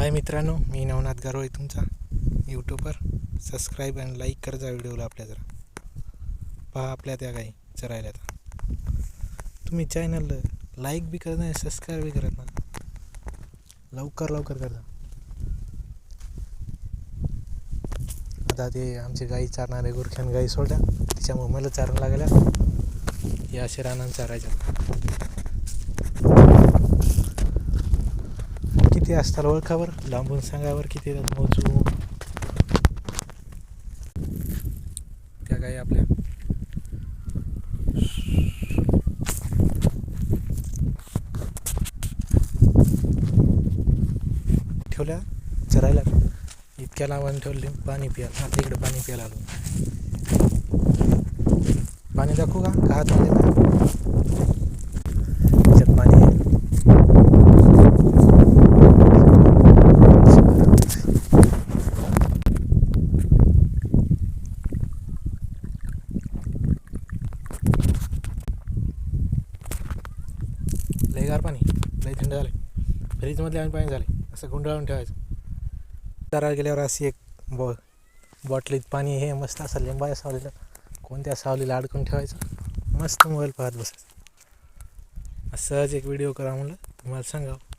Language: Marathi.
हाय मित्रांनो, मी नवनाथ गारोळे तुमचा यूट्यूबवर. सबस्क्राईब आणि लाईक करजा व्हिडिओला. आपल्या जरा पहा आपल्या त्या गाई चरायला. तुम्ही चॅनल लाईक बी करत नाही, सबस्क्राईब बी करत ना. लवकर करता. आता ते आमची गाई चारणारे गुरख्यान गाई सोडल्या, त्याच्यामुळे मला चारण लागल्या. या असे रानात चारायच्या. किती असतात ओळखावर, लांबून सांगावर किती मोजू. त्या गाई आपल्या ठेवल्या चरायला. इतक्या लांबून ठेवले पाणी प्यायला. आता इकडे पाणी प्यायला आलो. पाणी दाखवू का हातमध्ये त्याच्यात पाणी आहे. लय गार पाणी, लय थंड झाले. फ्रीजमधले आणि पाणी झाले. असं गुंडाळून ठेवायचं. चरायला गेल्यावर अशी एक बॉटलीत पाणी हे मस्त असं लिंबा सावलीला, कोणत्या सावलीला अडकून ठेवायचं. मस्त मोबाईल पाहत बसायचं. सहज एक व्हिडिओ करा म्हणलं, तुम्हाला सांगावं.